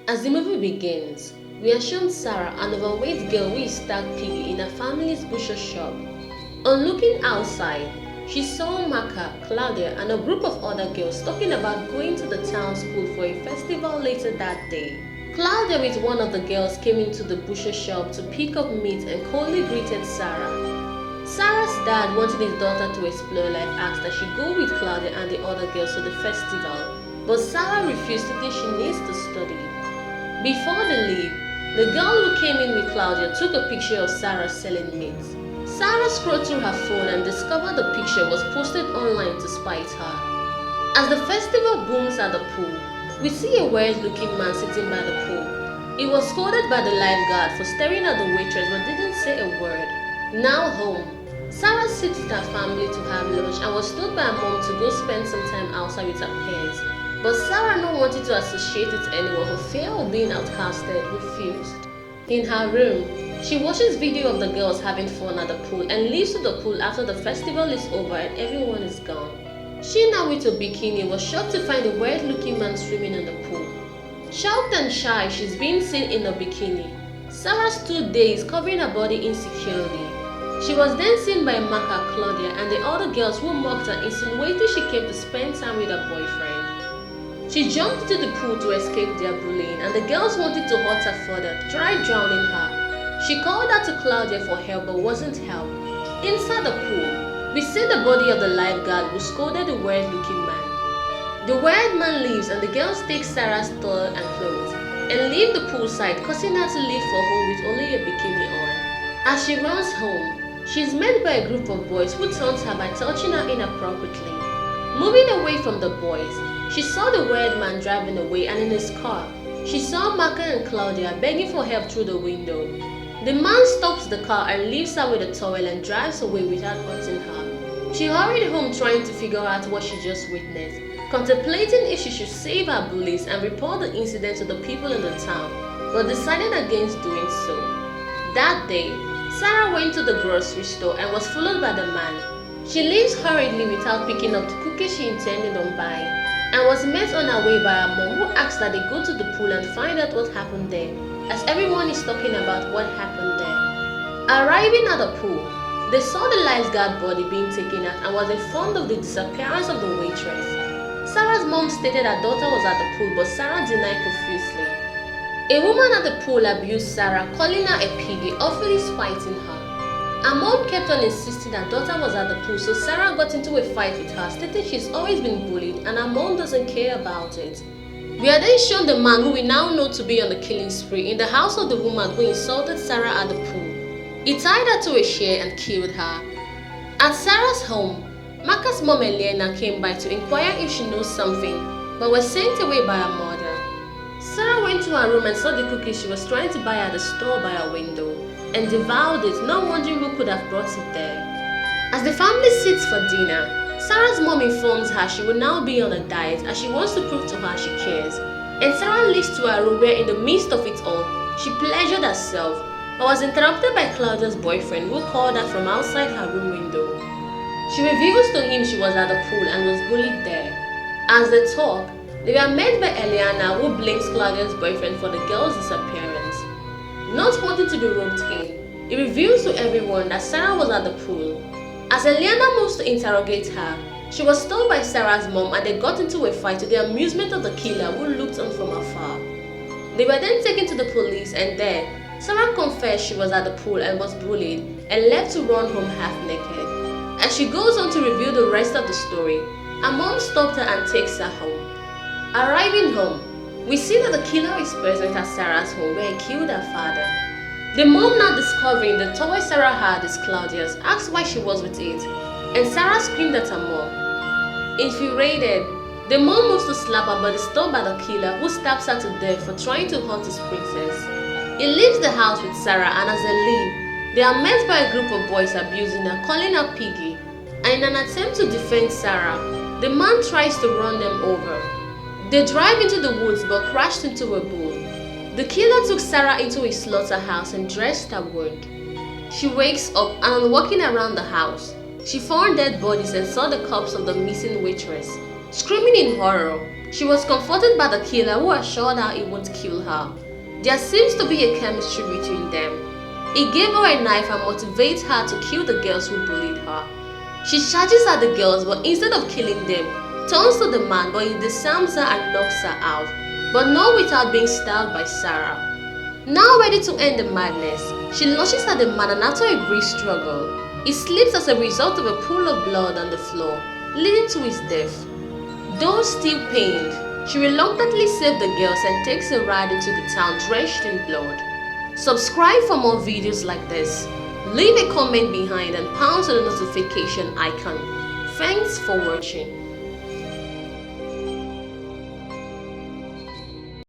As the movie begins, we are shown Sarah, an overweight girl who is tagged Piggy, in her family's butcher shop. On looking outside, she saw Maka, Claudia, and a group of other girls talking about going to the town's pool for a festival later that day. Claudia with one of the girls came into the butcher shop to pick up meat and coldly greeted Sarah. Sarah's dad wanted his daughter to explore life, asked that she go with Claudia and the other girls to the festival, but Sarah refused to think she needs to study. Before they leave, the girl who came in with Claudia took a picture of Sarah selling meat. Sarah scrolled through her phone and discovered the picture was posted online to spite her. As the festival booms at the pool, we see a weird-looking man sitting by the pool. He was scolded by the lifeguard for staring at the waitress but didn't say a word. Now home, Sarah sits with her family to have lunch and was told by her mom to go spend some time outside with her peers. But Sarah, not wanting to associate with anyone for fear of being outcasted, refused. In her room, she watches video of the girls having fun at the pool and leaves to the pool after the festival is over and everyone is gone. She, now with a bikini, was shocked to find a weird-looking man swimming in the pool. Shocked and shy, she's being seen in a bikini. Sarah stood dazed, covering her body insecurely. She was then seen by Maka, Claudia, and the other girls who mocked her, insinuating she came to spend time with her boyfriend. She jumped into the pool to escape their bullying, and the girls wanted to hurt her further, tried drowning her. She called out to Claudia for help but wasn't helped. Inside the pool, we see the body of the lifeguard who scolded the weird-looking man. The weird man leaves and the girls take Sarah's toilet and clothes and leave the poolside, causing her to leave for home with only a bikini on. As she runs home, she is met by a group of boys who taunt her by touching her inappropriately. Moving away from the boys, she saw the weird man driving away, and in his car, she saw Maka and Claudia begging for help through the window. The man stops the car and leaves her with a towel and drives away without hurting her. She hurried home trying to figure out what she just witnessed, contemplating if she should save her bullies and report the incident to the people in the town, but decided against doing so. That day, Sarah went to the grocery store and was followed by the man. She leaves hurriedly without picking up the cookies she intended on buying, and was met on her way by her mom, who asked that they go to the pool and find out what happened there, as everyone is talking about what happened there. Arriving at the pool, they saw the lifeguard body being taken out and was informed of the disappearance of the waitress. Sarah's mom stated her daughter was at the pool, but Sarah denied profusely. A woman at the pool abused Sarah, calling her a piggy, awfully spiting her. Her mom kept on insisting her daughter was at the pool, so Sarah got into a fight with her, stating she's always been bullied and her mom doesn't care about it. We are then shown the man who we now know to be on the killing spree in the house of the woman who insulted Sarah at the pool. He tied her to a chair and killed her. At Sarah's home, Maka's mom Elena came by to inquire if she knows something, but was sent away by her mother. Sarah went to her room and saw the cookies she was trying to buy at the store by her window, and devoured it, not wondering who could have brought it there. As the family sits for dinner, Sarah's mom informs her she will now be on a diet as she wants to prove to her she cares, and Sarah leaves to her room where in the midst of it all, she pleasured herself, but was interrupted by Claudia's boyfriend who called her from outside her room window. She reveals to him she was at the pool and was bullied there. As they talk, they were met by Eliana, who blames Claudia's boyfriend for the girl's disappearance. Not wanting to be roped in, he reveals to everyone that Sarah was at the pool. As Eliana moves to interrogate her, she was told by Sarah's mom and they got into a fight to the amusement of the killer, who looked on from afar. They were then taken to the police, and there, Sarah confessed she was at the pool and was bullied and left to run home half-naked. As she goes on to reveal the rest of the story, her mom stopped her and takes her home. Arriving home, we see that the killer is present at Sarah's home where he killed her father. The mom, now discovering the toy Sarah had is Claudia's, asks why she was with it, and Sarah screamed at her mom. Infuriated, the mom moves to slap her but is stopped by the killer, who stabs her to death for trying to hurt his princess. He leaves the house with Sarah, and as they leave, they are met by a group of boys abusing her, calling her Piggy, and in an attempt to defend Sarah, the man tries to run them over. They drive into the woods but crashed into a bull. The killer took Sarah into a slaughterhouse and dressed her wound. She wakes up and on walking around the house, she found dead bodies and saw the corpse of the missing waitress. Screaming in horror, She was comforted by the killer, who assured her he won't kill her. There seems to be a chemistry between them. He gave her a knife and motivates her to kill the girls who bullied her. She charges at the girls, but instead of killing them, turns to the man, but he disarms her and knocks her out, but not without being stabbed by Sarah. Now ready to end the madness, she lunges at the man, and after a brief struggle, he slips as a result of a pool of blood on the floor, leading to his death. Though still pained, she reluctantly saves the girls and takes a ride into the town drenched in blood. Subscribe for more videos like this. Leave a comment behind and pound on the notification icon. Thanks for watching.